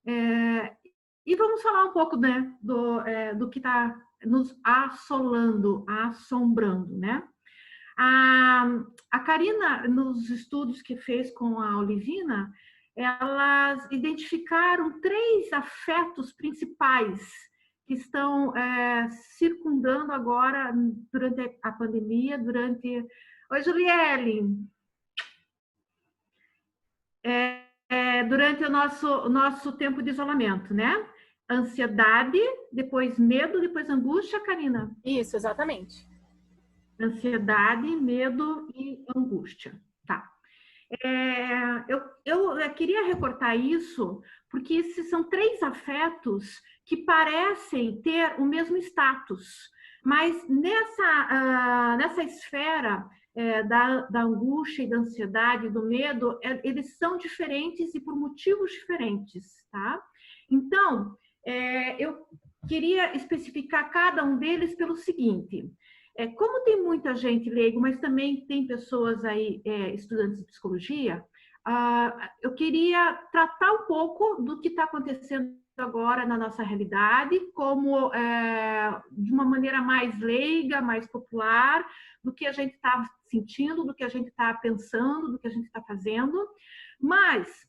E vamos falar um pouco, né, do que está nos assombrando, né? A Karina, nos estudos que fez com a Olivina, elas identificaram 3 afetos principais que estão circundando agora durante a pandemia, Oi, Juliele! Durante o nosso tempo de isolamento, né? Ansiedade, depois medo, depois angústia, Karina? Isso, exatamente. Ansiedade, medo e angústia. Tá. Eu queria recortar isso, porque esses são 3 afetos que parecem ter o mesmo status, mas nessa esfera da angústia e da ansiedade, do medo, eles são diferentes e por motivos diferentes, tá? Então, eu queria especificar cada um deles pelo seguinte: como tem muita gente leigo, mas também tem pessoas aí, estudantes de psicologia, eu queria tratar um pouco do que está acontecendo agora na nossa realidade, como de uma maneira mais leiga, mais popular, do que a gente está sentindo, do que a gente está pensando, do que a gente está fazendo. Mas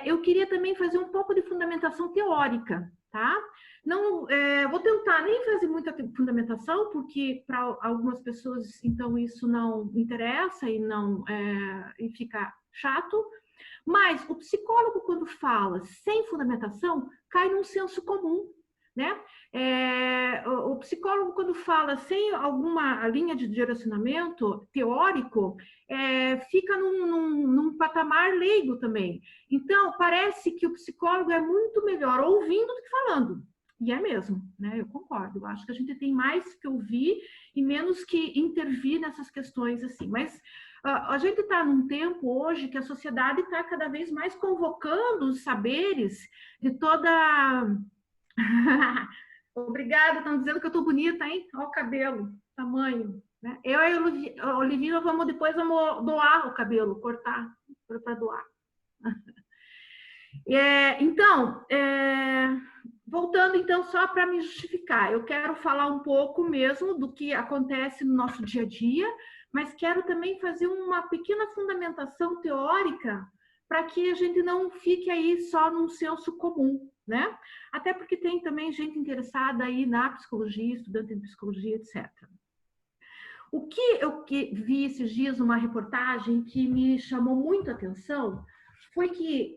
eu queria também fazer um pouco de fundamentação teórica, tá? Não, vou tentar nem fazer muita fundamentação, porque para algumas pessoas, então, isso não interessa e fica chato. Mas o psicólogo, quando fala sem fundamentação, cai num senso comum, né? O psicólogo, quando fala sem alguma linha de direcionamento teórico, fica num patamar leigo também. Então, parece que o psicólogo é muito melhor ouvindo do que falando. E é mesmo, né? Eu concordo. Eu acho que a gente tem mais que ouvir e menos que intervir nessas questões assim. Mas a gente está num tempo hoje que a sociedade está cada vez mais convocando os saberes de toda. Obrigada, estão dizendo que eu estou bonita, hein? Olha o cabelo, tamanho. Né? Eu e a Olivia vamos doar o cabelo, cortar para doar. Então, voltando então só para me justificar, eu quero falar um pouco mesmo do que acontece no nosso dia a dia, mas quero também fazer uma pequena fundamentação teórica para que a gente não fique aí só num senso comum, né? Até porque tem também gente interessada aí na psicologia, estudante de psicologia, etc. O que eu vi esses dias numa reportagem que me chamou muito a atenção foi que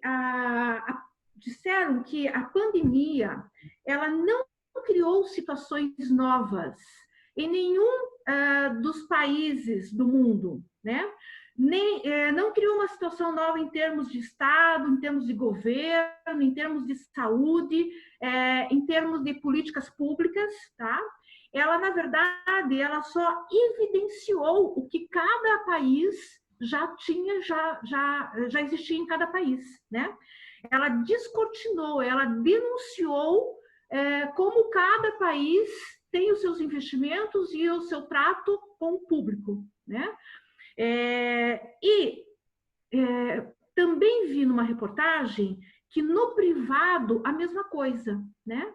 disseram que a pandemia ela não criou situações novas em nenhum dos países do mundo, né? Não criou uma situação nova em termos de Estado, em termos de governo, em termos de saúde, em termos de políticas públicas, tá? Ela, na verdade, ela só evidenciou o que cada país já tinha, já existia em cada país, né? Ela descortinou, ela denunciou como cada país tem os seus investimentos e o seu trato com o público, né? Também vi numa reportagem que no privado a mesma coisa, né?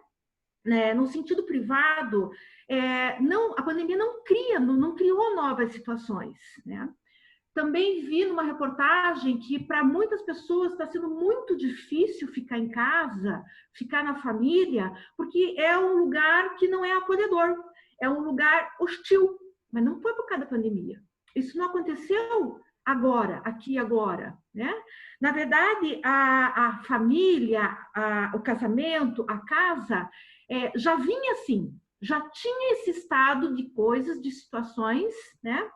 No sentido privado, a pandemia não criou novas situações, né? Também vi numa reportagem que para muitas pessoas está sendo muito difícil ficar em casa, ficar na família, porque é um lugar que não é acolhedor, é um lugar hostil, mas não foi por causa da pandemia. Isso não aconteceu agora, aqui agora, né? Na verdade, a família, o casamento, a casa, já vinha assim, já tinha esse estado de coisas, de situações, né?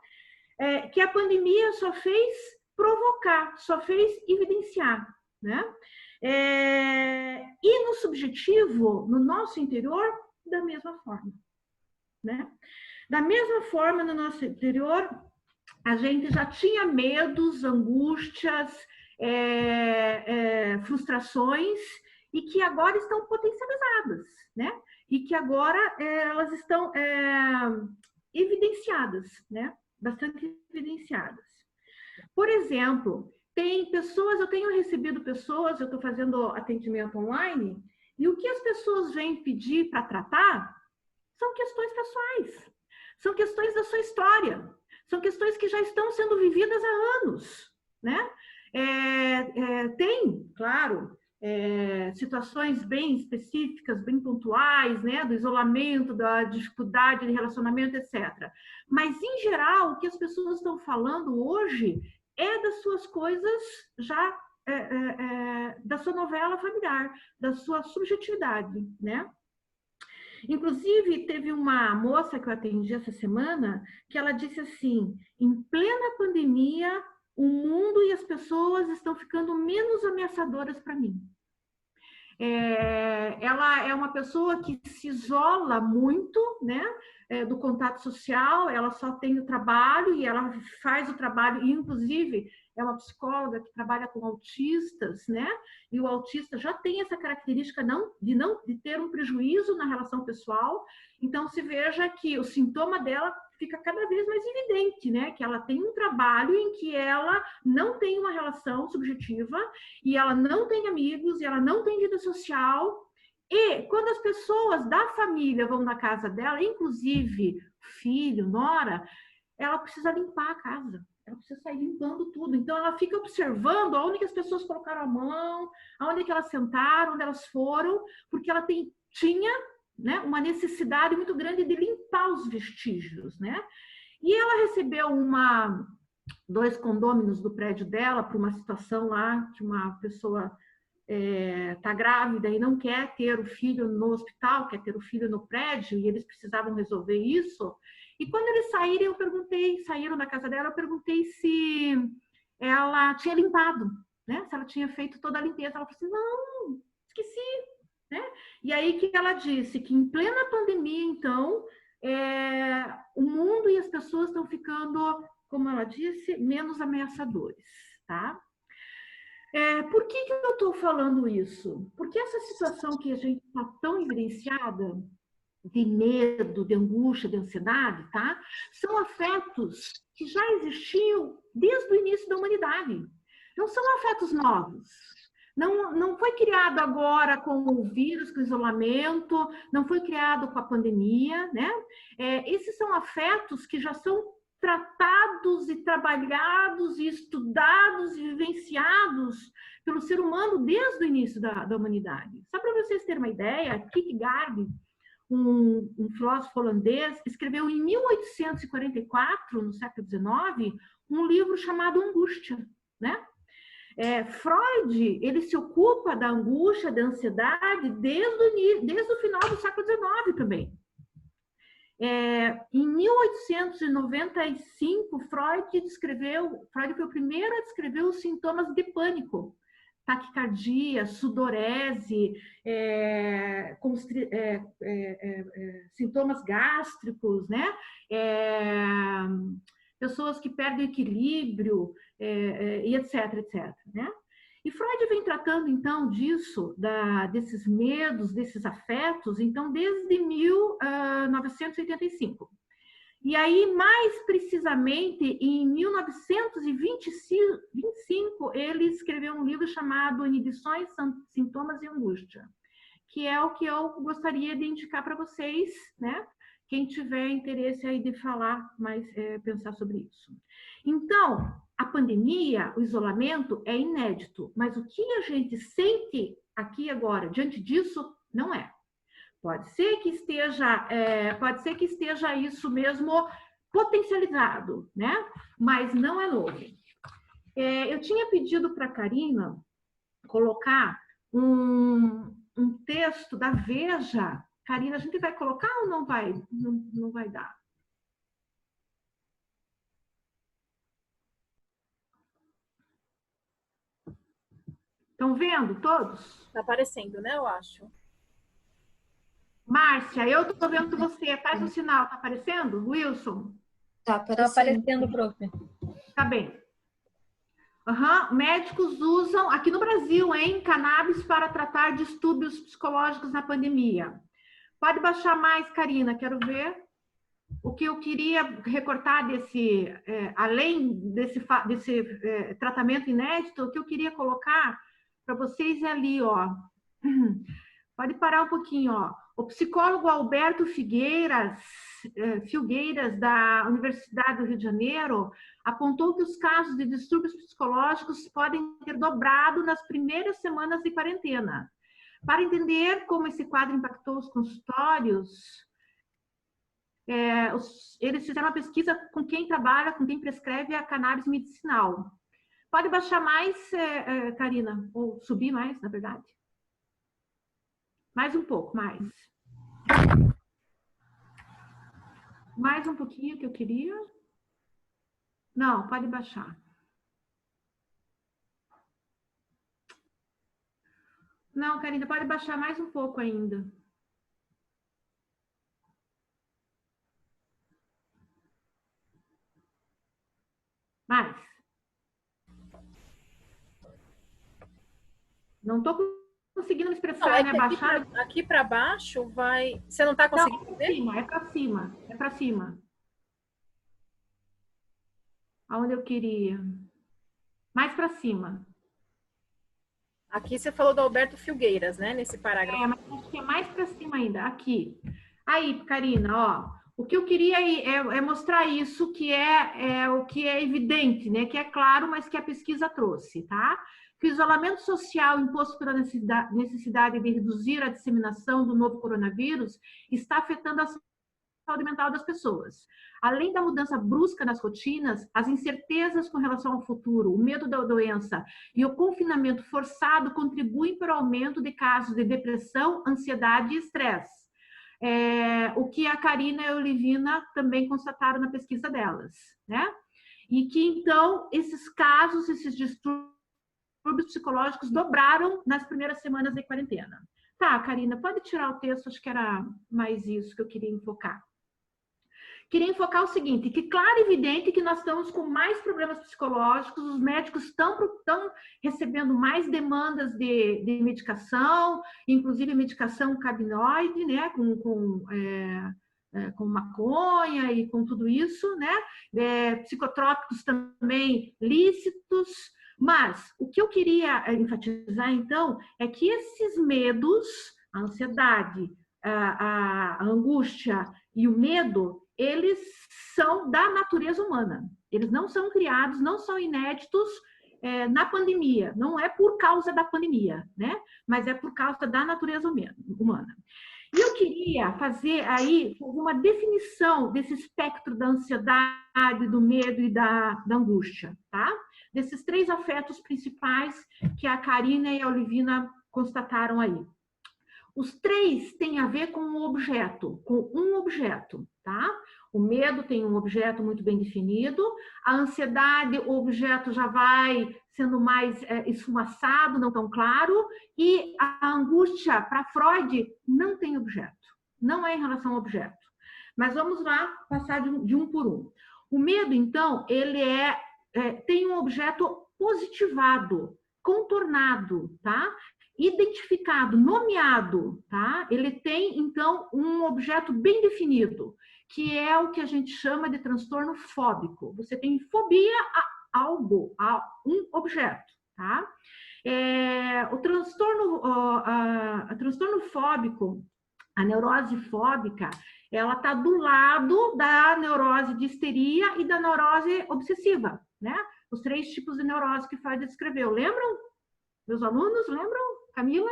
Que a pandemia só fez provocar, só fez evidenciar, né? E no subjetivo, no nosso interior, da mesma forma, né? Da mesma forma, no nosso interior, a gente já tinha medos, angústias, frustrações, e que agora estão potencializadas, né? E que agora elas estão evidenciadas, né? Bastante evidenciadas. Por exemplo, Tem pessoas, eu tenho recebido pessoas, eu estou fazendo atendimento online, e o que as pessoas vêm pedir para tratar são questões pessoais, são questões da sua história, são questões que já estão sendo vividas há anos, né? Tem, claro, situações bem específicas, bem pontuais, né? Do isolamento, da dificuldade de relacionamento, etc. Mas, em geral, o que as pessoas estão falando hoje é das suas coisas já, da sua novela familiar, da sua subjetividade, né? Inclusive, teve uma moça que eu atendi essa semana que ela disse assim: em plena pandemia, o mundo e as pessoas estão ficando menos ameaçadoras para mim. Ela é uma pessoa que se isola muito, né, do contato social, ela só tem o trabalho e ela faz o trabalho, e inclusive é uma psicóloga que trabalha com autistas, né, e o autista já tem essa característica de ter um prejuízo na relação pessoal, então se veja que o sintoma dela fica cada vez mais evidente, né? Que ela tem um trabalho em que ela não tem uma relação subjetiva e ela não tem amigos e ela não tem vida social. E quando as pessoas da família vão na casa dela, inclusive filho, nora, ela precisa limpar a casa. Ela precisa sair limpando tudo. Então, ela fica observando aonde que as pessoas colocaram a mão, aonde que elas sentaram, onde elas foram, porque ela tinha, né, uma necessidade muito grande de limpar os vestígios, né? E ela recebeu 2 condôminos do prédio dela por uma situação lá que uma pessoa está grávida e não quer ter o filho no hospital, quer ter o filho no prédio, e eles precisavam resolver isso. E quando eles saíram da casa dela, eu perguntei se ela tinha limpado, né? Se ela tinha feito toda a limpeza. Ela falou assim: não, esqueci. Né? E aí que ela disse que em plena pandemia, então, o mundo e as pessoas estão ficando, como ela disse, menos ameaçadores, tá? Por que eu estou falando isso? Porque essa situação que a gente está tão evidenciada, de medo, de angústia, de ansiedade, tá? São afetos que já existiam desde o início da humanidade. Não são afetos novos. Não foi criado agora com o vírus, com o isolamento, não foi criado com a pandemia, né? Esses são afetos que já são tratados e trabalhados e estudados e vivenciados pelo ser humano desde o início da humanidade. Só para vocês terem uma ideia, Kierkegaard, um filósofo holandês, escreveu em 1844, no século XIX, um livro chamado Angústia, né? Freud, ele se ocupa da angústia, da ansiedade desde o final do século XIX também. Em 1895, Freud foi o primeiro a descrever os sintomas de pânico: taquicardia, sudorese, sintomas gástricos, né? Pessoas que perdem o equilíbrio, e etc, etc, né? E Freud vem tratando, então, desses medos, desses afetos, então, desde 1985. E aí, mais precisamente, em 1925, ele escreveu um livro chamado Inibições, Sintomas e Angústia, que é o que eu gostaria de indicar para vocês, né? Quem tiver interesse aí de falar mais, pensar sobre isso. Então, a pandemia, o isolamento é inédito, mas o que a gente sente aqui agora, diante disso, não é. Pode ser que esteja isso mesmo potencializado, né? Mas não é novo. Eu tinha pedido para a Karina colocar um texto da Veja. Karina, a gente vai colocar ou não vai? Não vai dar. Estão vendo todos? Está aparecendo, né, eu acho. Márcia, eu estou vendo você. Faz o sinal. Está aparecendo? Wilson? Está aparecendo, prof. Tá bem. Médicos usam, aqui no Brasil, cannabis para tratar distúrbios psicológicos na pandemia. Pode baixar mais, Karina, quero ver. o que eu queria recortar além desse tratamento inédito, o que eu queria colocar para vocês é ali, ó. Pode parar um pouquinho, ó. O psicólogo Alberto Filgueiras, da Universidade do Rio de Janeiro, apontou que os casos de distúrbios psicológicos podem ter dobrado nas primeiras semanas de quarentena. Para entender como esse quadro impactou os consultórios, eles fizeram uma pesquisa com quem trabalha, com quem prescreve a cannabis medicinal. Pode baixar mais, Karina, ou subir mais, na verdade. Mais um pouco, mais. Mais um pouquinho que eu queria. Não, pode baixar. Não, Karina, pode baixar mais um pouco ainda. Mais. Não estou conseguindo me expressar, não, né? Baixar. Aqui para baixo vai. Você não está conseguindo ver? É para cima, é para cima. Aonde eu queria? Mais para cima. Aqui você falou do Alberto Filgueiras, né? Nesse parágrafo. Mas acho que é mais para cima ainda. Aqui. Aí, Karina, ó. O que eu queria é mostrar isso, que é o que é evidente, né? Que é claro, mas que a pesquisa trouxe, tá? Que o isolamento social imposto pela necessidade de reduzir a disseminação do novo coronavírus está afetando a saúde mental das pessoas. Além da mudança brusca nas rotinas, as incertezas com relação ao futuro, o medo da doença e o confinamento forçado contribuem para o aumento de casos de depressão, ansiedade e estresse. O que a Karina e a Olivina também constataram na pesquisa delas, né? E que, então, esses casos, esses distúrbios psicológicos dobraram nas primeiras semanas de quarentena. Tá, Karina, pode tirar o texto, acho que era mais isso que eu queria enfocar. Queria enfocar o seguinte, que claro e evidente que nós estamos com mais problemas psicológicos, os médicos estão recebendo mais demandas de medicação, inclusive medicação cabinoide, né, com maconha e com tudo isso, né, psicotrópicos também lícitos, mas o que eu queria enfatizar, então, é que esses medos, a ansiedade, a angústia e o medo, eles são da natureza humana. Eles não são criados, não são inéditos na pandemia. Não é por causa da pandemia, né? Mas é por causa da natureza humana. E eu queria fazer aí uma definição desse espectro da ansiedade, do medo e da angústia, tá? Desses três afetos principais que a Karina e a Olivina constataram aí. Os três têm a ver com um objeto, tá? O medo tem um objeto muito bem definido, a ansiedade, o objeto já vai sendo mais esfumaçado, não tão claro, e a angústia, para Freud, não tem objeto, não é em relação ao objeto. Mas vamos lá passar de um por um. O medo, então, ele tem um objeto positivado, contornado, tá? Identificado, nomeado, tá? Ele tem, então, um objeto bem definido, que é o que a gente chama de transtorno fóbico. Você tem fobia a algo, a um objeto, tá? O transtorno fóbico, a neurose fóbica, ela está do lado da neurose de histeria e da neurose obsessiva, né? Os três tipos de neurose que Freud descreveu. Lembram? Meus alunos, lembram? Camila?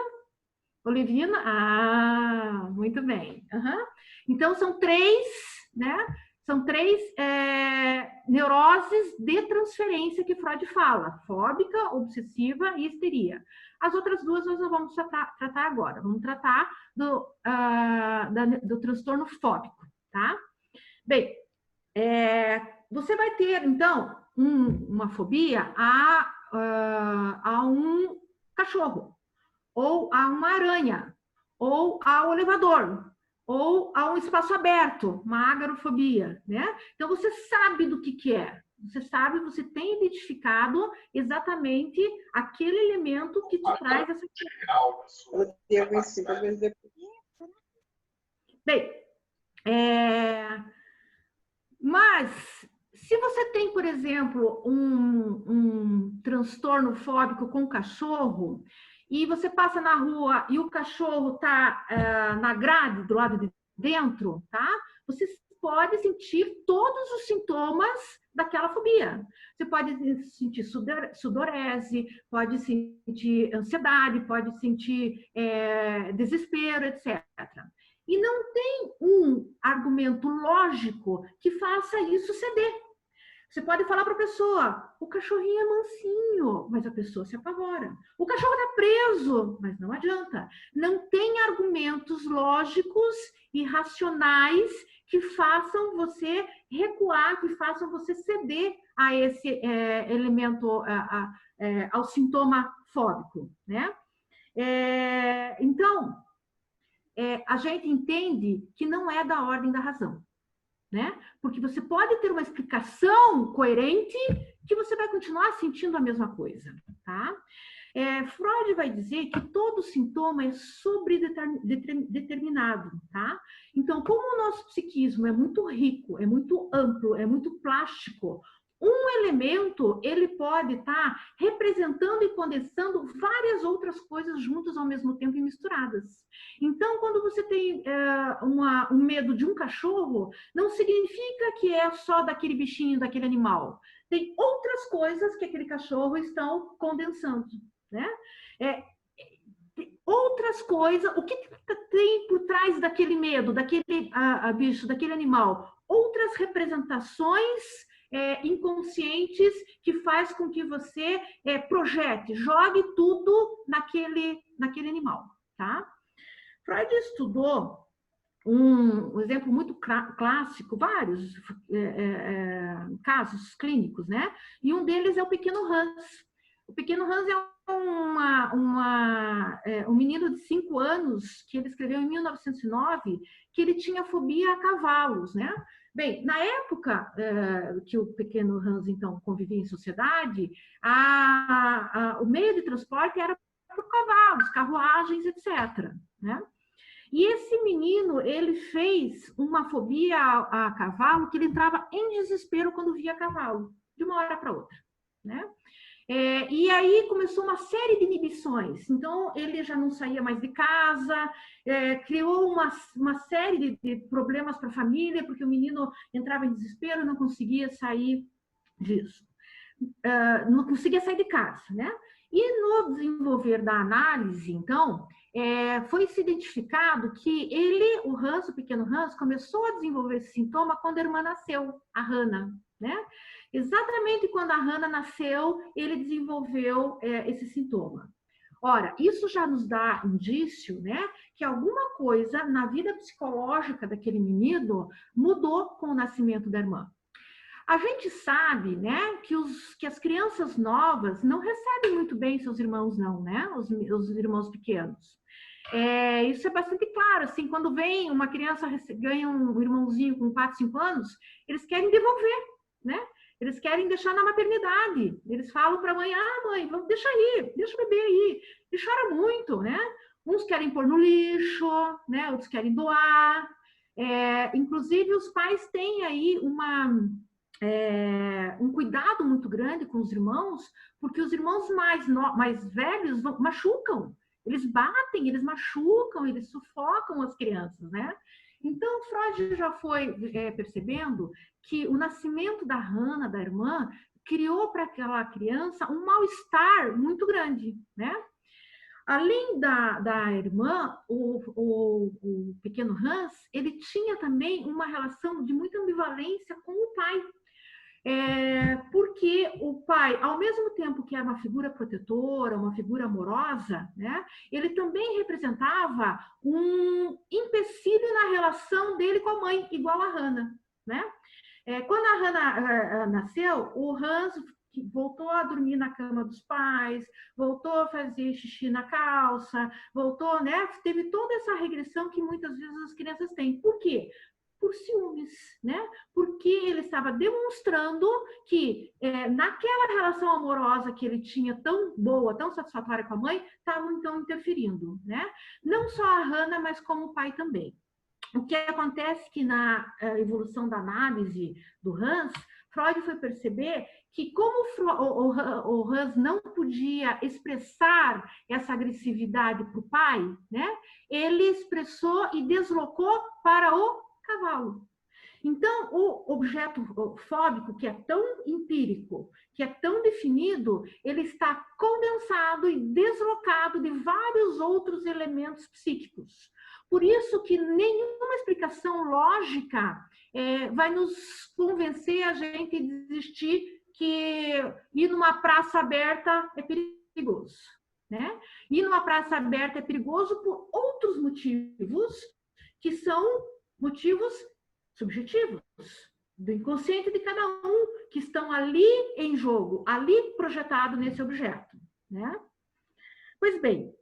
Olivina? Ah, muito bem. Uhum. Então, são três, né? São três neuroses de transferência que Freud fala. Fóbica, obsessiva e histeria. As outras duas nós não vamos tratar agora. Vamos tratar do transtorno fóbico, tá? Bem, você vai ter, então, uma fobia a um cachorro, ou a uma aranha, ou ao elevador, ou a um espaço aberto, uma agorafobia, né? Então, você sabe do que é. Você sabe, você tem identificado exatamente aquele elemento que te traz essa... Bem, Mas, se você tem, por exemplo, um transtorno fóbico com o cachorro, e você passa na rua e o cachorro está na grade do lado de dentro, tá? Você pode sentir todos os sintomas daquela fobia. Você pode sentir sudorese, pode sentir ansiedade, pode sentir desespero, etc. E não tem um argumento lógico que faça isso ceder. Você pode falar para a pessoa, o cachorrinho é mansinho, mas a pessoa se apavora. O cachorro está preso, mas não adianta. Não tem argumentos lógicos e racionais que façam você recuar, que façam você ceder a esse elemento, ao sintoma fóbico, né? Então, a gente entende que não é da ordem da razão, né? Porque você pode ter uma explicação coerente que você vai continuar sentindo a mesma coisa, tá? Freud vai dizer que todo sintoma é sobredeterminado, tá? Então, como o nosso psiquismo é muito rico, é muito amplo, é muito plástico, um elemento, ele pode estar representando e condensando várias outras coisas juntas ao mesmo tempo e misturadas. Então, quando você tem um medo de um cachorro, não significa que é só daquele bichinho, daquele animal. Tem outras coisas que aquele cachorro estão condensando, né? Outras coisas, o que tem por trás daquele medo, daquele bicho, daquele animal? Outras representações inconscientes que faz com que você projete, jogue tudo naquele animal, tá? Freud estudou um exemplo muito clássico, vários casos clínicos, né? E um deles é o pequeno Hans. O pequeno Hans é um menino de 5 anos que ele escreveu em 1909 que ele tinha fobia a cavalos, né? Bem, na época que o pequeno Hans, então, convivia em sociedade, o meio de transporte era por cavalos, carruagens, etc., né? E esse menino, ele fez uma fobia a cavalo que ele entrava em desespero quando via cavalo, de uma hora para outra, né? E aí começou uma série de inibições. Então, ele já não saía mais de casa, criou uma série de problemas para a família, porque o menino entrava em desespero e não conseguia sair disso. Não conseguia sair de casa, né? E no desenvolver da análise, então, foi-se identificado que o Hans, o pequeno Hans, começou a desenvolver esse sintoma quando a irmã nasceu, a Hannah, né? Exatamente quando a Hannah nasceu, ele desenvolveu esse sintoma. Ora, isso já nos dá indício, né, que alguma coisa na vida psicológica daquele menino mudou com o nascimento da irmã. A gente sabe, né, que as crianças novas não recebem muito bem seus irmãos, não, né, os irmãos pequenos. Isso é bastante claro, assim, quando vem uma criança, ganha um irmãozinho com 4, 5 anos, eles querem devolver, né? Eles querem deixar na maternidade. Eles falam para a mãe, mãe, deixa aí, deixa o bebê aí. E chora muito, né? Uns querem pôr no lixo, né? Outros querem doar. Inclusive, os pais têm aí um cuidado muito grande com os irmãos, porque os irmãos mais velhos machucam. Eles batem, eles machucam, eles sufocam as crianças, né? Então, Freud já foi percebendo que o nascimento da Hannah, da irmã, criou para aquela criança um mal-estar muito grande, né? Além da irmã, o pequeno Hans, ele tinha também uma relação de muita ambivalência com o pai. Porque o pai, ao mesmo tempo que era uma figura protetora, uma figura amorosa, né, ele também representava um empecilho na relação dele com a mãe, igual a Hannah, né? Quando a Hannah nasceu, o Hans voltou a dormir na cama dos pais, voltou a fazer xixi na calça, voltou, né? Teve toda essa regressão que muitas vezes as crianças têm. Por quê? Por ciúmes, né? Porque ele estava demonstrando que naquela relação amorosa que ele tinha tão boa, tão satisfatória com a mãe, estavam então interferindo, né? Não só a Hannah, mas como o pai também. o que acontece que na evolução da análise do Hans, Freud foi perceber que como o Hans não podia expressar essa agressividade para o pai, né, ele expressou e deslocou para o cavalo. Então, o objeto fóbico, que é tão empírico, que é tão definido, ele está condensado e deslocado de vários outros elementos psíquicos. Por isso que nenhuma explicação lógica vai nos convencer a gente a desistir que ir numa praça aberta é perigoso, né? Ir numa praça aberta é perigoso por outros motivos, que são motivos subjetivos, do inconsciente de cada um, que estão ali em jogo, ali projetado nesse objeto, né? Pois bem,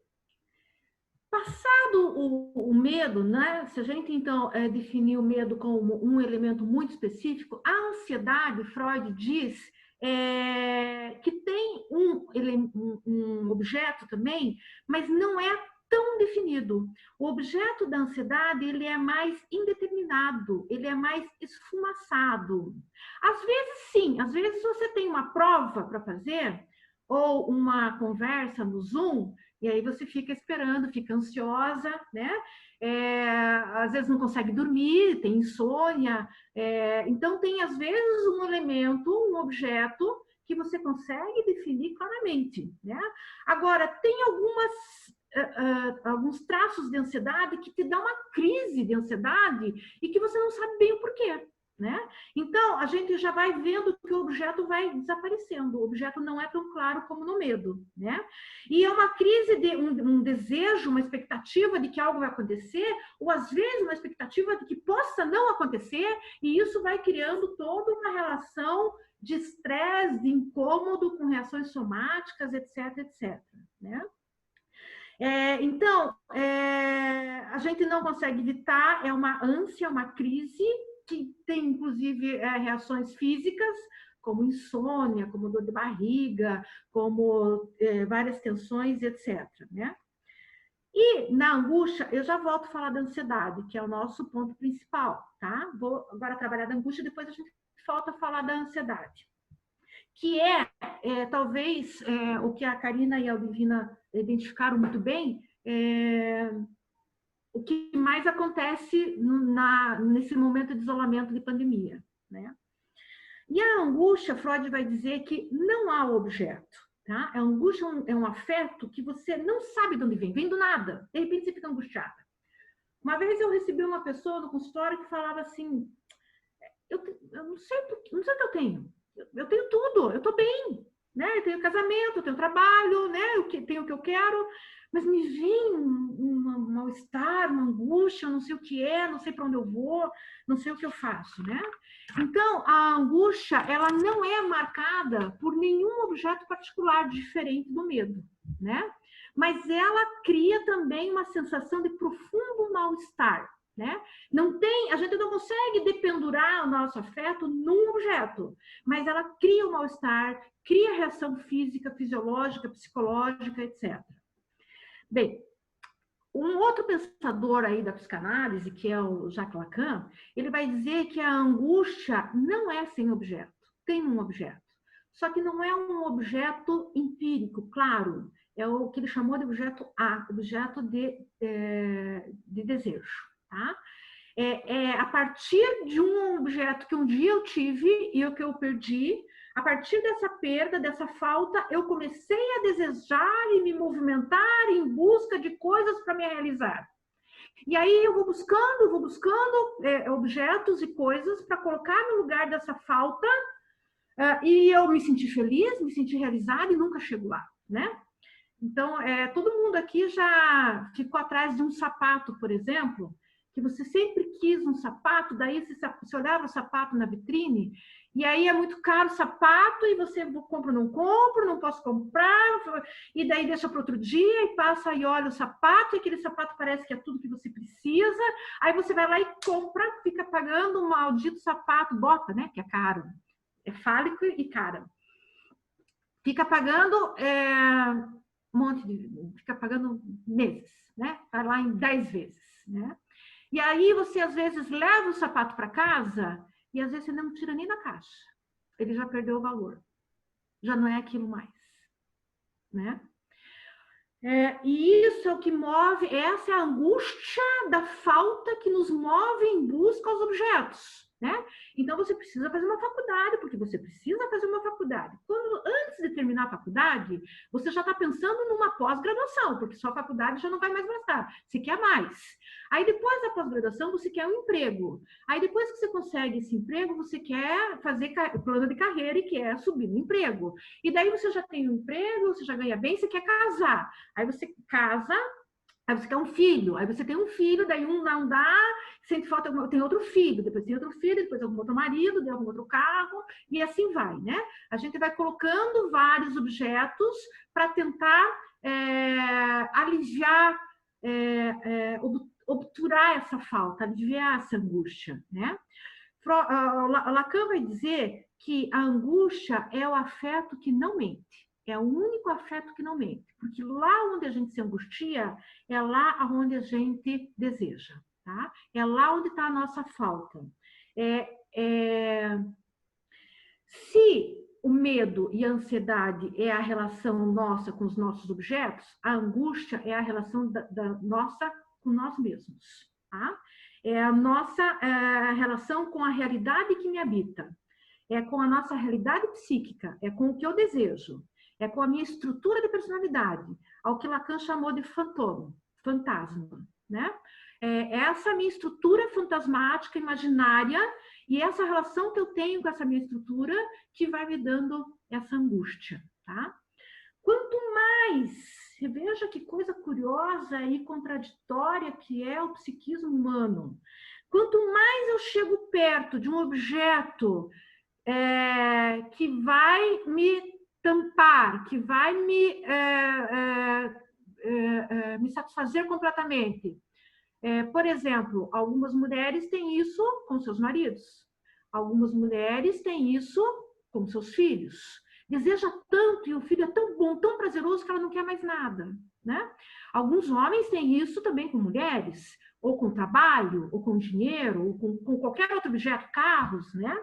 passado o medo, né? Se a gente, então, definir o medo como um elemento muito específico, a ansiedade, Freud diz que tem um objeto também, mas não é tão definido. O objeto da ansiedade, ele é mais indeterminado, ele é mais esfumaçado. Às vezes, sim, às vezes você tem uma prova para fazer, ou uma conversa no Zoom, e aí você fica esperando, fica ansiosa, né? Às vezes não consegue dormir, tem insônia. Então, tem, às vezes, um elemento, um objeto, que você consegue definir claramente, né? Agora, tem alguns traços de ansiedade que te dá uma crise de ansiedade e que você não sabe bem o porquê, né? Então, a gente já vai vendo que o objeto vai desaparecendo, o objeto não é tão claro como no medo, né? E é uma crise de um desejo, uma expectativa de que algo vai acontecer, ou às vezes uma expectativa de que possa não acontecer, e isso vai criando toda uma relação de estresse, de incômodo com reações somáticas, etc, etc, né? Então, a gente não consegue evitar, é uma ânsia, uma crise, que tem, inclusive, reações físicas, como insônia, como dor de barriga, como várias tensões, etc, né? E na angústia, eu já volto a falar da ansiedade, que é o nosso ponto principal, tá? Vou agora trabalhar da angústia, depois a gente volta a falar da ansiedade. Que talvez, o que a Karina e a Divina identificaram muito bem, o que mais acontece nesse momento de isolamento de pandemia, né? E a angústia, Freud vai dizer que não há objeto, tá? A angústia é um afeto que você não sabe de onde vem do nada, de repente você fica angustiada. Uma vez eu recebi uma pessoa no consultório que falava assim, eu não sei o que eu tenho. Eu tenho tudo, eu estou bem, né? Eu tenho casamento, eu tenho trabalho, né? Eu tenho o que eu quero, mas me vem um mal-estar, uma angústia, eu não sei o que é, não sei para onde eu vou, não sei o que eu faço, né? Então, a angústia, ela não é marcada por nenhum objeto particular diferente do medo, né? Mas ela cria também uma sensação de profundo mal-estar, né? A gente não consegue dependurar o nosso afeto num objeto, mas ela cria o mal-estar, cria reação física, fisiológica, psicológica, etc. Bem, um outro pensador aí da psicanálise, que é o Jacques Lacan, ele vai dizer que a angústia não é sem objeto, tem um objeto. Só que não é um objeto empírico, claro, é o que ele chamou de objeto A, objeto de desejo. Tá? A partir de um objeto que um dia eu tive e o que eu perdi, a partir dessa perda, dessa falta, eu comecei a desejar e me movimentar em busca de coisas para me realizar. E aí eu vou buscando objetos e coisas para colocar no lugar dessa falta, e eu me senti feliz, me senti realizada e nunca chego lá, né? Então, todo mundo aqui já ficou atrás de um sapato, por exemplo, que você sempre quis um sapato, daí você olhava o sapato na vitrine, e aí é muito caro o sapato, e você compra ou não compra, não posso comprar, e daí deixa para outro dia, e passa e olha o sapato, e aquele sapato parece que é tudo que você precisa, aí você vai lá e compra, fica pagando um maldito sapato, bota, né, que é caro, é fálico e caro. Fica pagando fica pagando meses, né, vai lá em 10 vezes, né? E aí você, às vezes, leva o sapato para casa e, às vezes, você não tira nem da caixa. Ele já perdeu o valor. Já não é aquilo mais, né? E isso é o que move, essa é a angústia da falta que nos move em busca aos objetos, né? Então, você precisa fazer uma faculdade, porque você precisa fazer uma faculdade. Antes de terminar a faculdade, você já está pensando numa pós-graduação, porque sua faculdade já não vai mais bastar, você quer mais. Aí, depois da pós-graduação, você quer um emprego. Aí, depois que você consegue esse emprego, você quer fazer plano de carreira e quer subir no emprego. E daí, você já tem um emprego, você já ganha bem, você quer casar. Aí você casa, aí você quer um filho, aí você tem um filho, daí um não dá, sente falta, tem outro filho, depois tem outro filho, depois algum outro marido, daí algum outro carro, e assim vai, né? A gente vai colocando vários objetos para tentar aliviar, obturar essa falta, aliviar essa angústia, né? Lacan vai dizer que a angústia é o afeto que não mente. É o único afeto que não mente. Porque lá onde a gente se angustia, é lá onde a gente deseja. Tá? É lá onde está a nossa falta. Se o medo e a ansiedade é a relação nossa com os nossos objetos, a angústia é a relação da nossa com nós mesmos. Tá? É a nossa relação com a realidade que me habita. É com a nossa realidade psíquica. É com o que eu desejo. É com a minha estrutura de personalidade, ao que Lacan chamou de fantasma, né? Essa minha estrutura fantasmática, imaginária, e essa relação que eu tenho com essa minha estrutura que vai me dando essa angústia, tá? Quanto mais, veja que coisa curiosa e contraditória que é o psiquismo humano, quanto mais eu chego perto de um objeto que vai me tampar, que vai me satisfazer completamente. Por exemplo, algumas mulheres têm isso com seus maridos. Algumas mulheres têm isso com seus filhos. Deseja tanto e o filho é tão bom, tão prazeroso que ela não quer mais nada, né? Alguns homens têm isso também com mulheres, ou com trabalho, ou com dinheiro, ou com qualquer outro objeto, carros, né?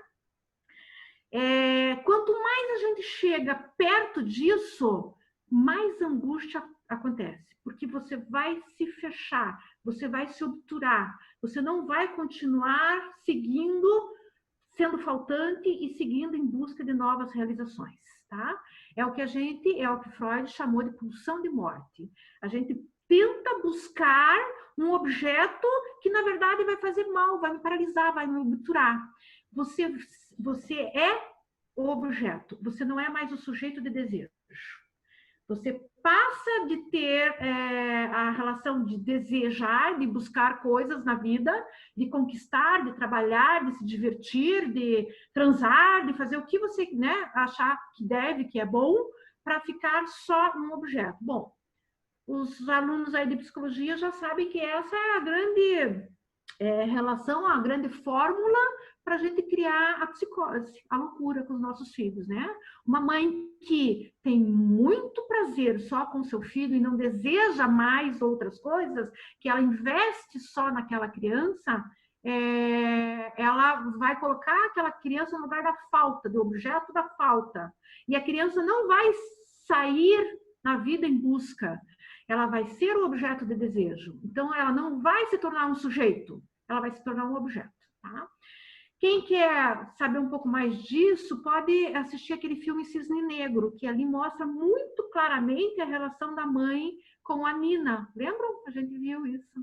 Quanto mais a gente chega perto disso, mais angústia acontece, porque você vai se fechar, você vai se obturar, você não vai continuar seguindo, sendo faltante e seguindo em busca de novas realizações, tá? É o que Freud chamou de pulsão de morte. A gente tenta buscar um objeto que, na verdade, vai fazer mal, vai me paralisar, vai me obturar. Você é o objeto, você não é mais o sujeito de desejo. Você passa de ter a relação de desejar, de buscar coisas na vida, de conquistar, de trabalhar, de se divertir, de transar, de fazer o que você, né, achar que deve, que é bom, para ficar só um objeto. Bom, os alunos aí de psicologia já sabem que essa é a grande relação, a grande fórmula para a gente criar a psicose, a loucura com os nossos filhos, né? Uma mãe que tem muito prazer só com seu filho e não deseja mais outras coisas, que ela investe só naquela criança, ela vai colocar aquela criança no lugar da falta, do objeto da falta. E a criança não vai sair na vida em busca, ela vai ser o objeto de desejo. Então, ela não vai se tornar um sujeito, ela vai se tornar um objeto, tá? Quem quer saber um pouco mais disso, pode assistir aquele filme Cisne Negro, que ali mostra muito claramente a relação da mãe com a Nina. Lembram? A gente viu isso.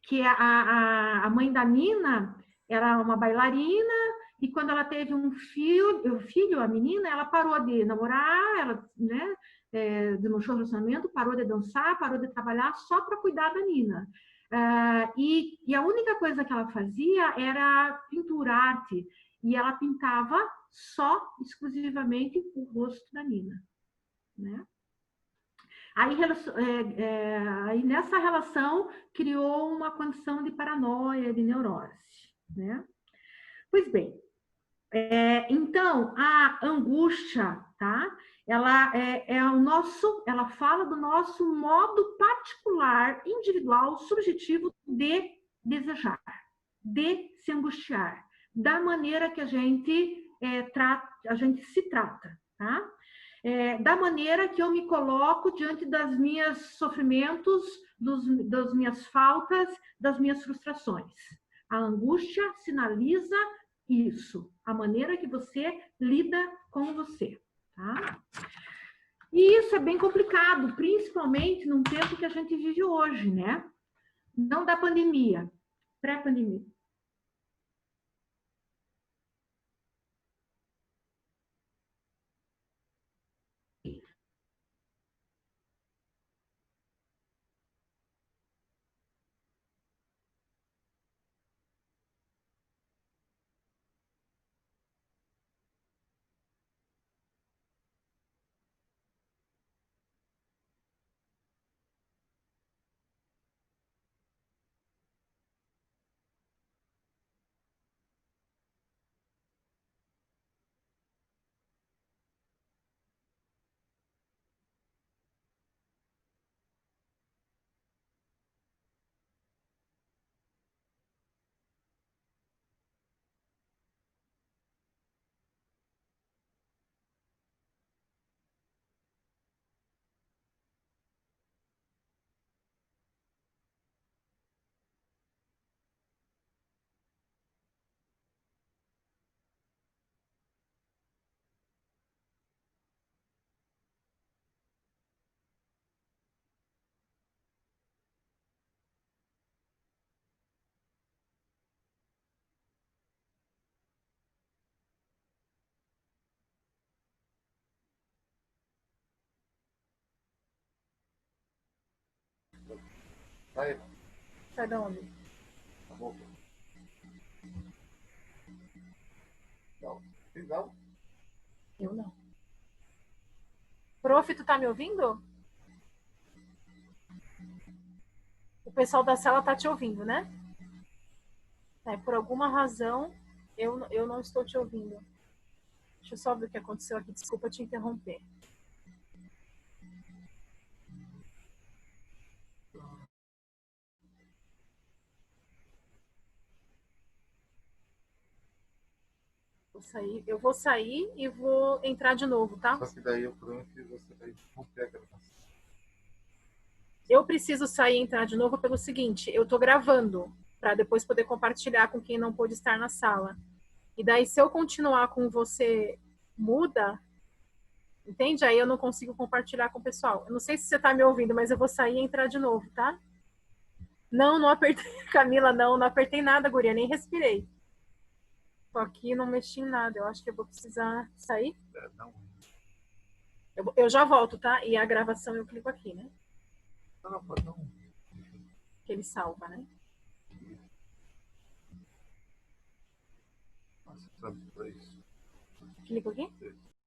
Que a mãe da Nina era uma bailarina, e quando ela teve um filho, a menina, ela parou de namorar, ela, né, desmanchou o relacionamento, parou de dançar, parou de trabalhar só para cuidar da Nina. E a única coisa que ela fazia era pintura, arte, e ela pintava só, exclusivamente, o rosto da Nina, né? Aí nessa relação criou uma condição de paranoia, de neurose, né? Pois bem, então a angústia, tá? Ela ela fala do nosso modo particular, individual, subjetivo de desejar, de se angustiar, da maneira que a gente se trata, tá? Da maneira que eu me coloco diante das minhas sofrimentos, das minhas faltas, das minhas frustrações. A angústia sinaliza isso, a maneira que você lida com você, tá? E isso é bem complicado, principalmente num tempo que a gente vive hoje, né? Não da pandemia, pré-pandemia. Sai. Sai da onde? Não. Não? Eu não. Prof, tu tá me ouvindo? O pessoal da sala tá te ouvindo, né? Por alguma razão, eu não estou te ouvindo. Deixa eu só ver o que aconteceu aqui. Desculpa te interromper. Eu vou sair e vou entrar de novo, tá? Só que daí o problema é que você vai interromper a gravação. Eu preciso sair e entrar de novo pelo seguinte, eu tô gravando para depois poder compartilhar com quem não pôde estar na sala. E daí, se eu continuar com você muda, entende? Aí eu não consigo compartilhar com o pessoal. Eu não sei se você tá me ouvindo, mas eu vou sair e entrar de novo, tá? Não, não apertei, Camila, não apertei nada, guria, nem respirei. Tô aqui, não mexi em nada. Eu acho que eu vou precisar sair. Não. Eu já volto, tá? E a gravação eu clico aqui, né? Não. Que ele salva, né? Nossa, sabe por isso. Clico aqui?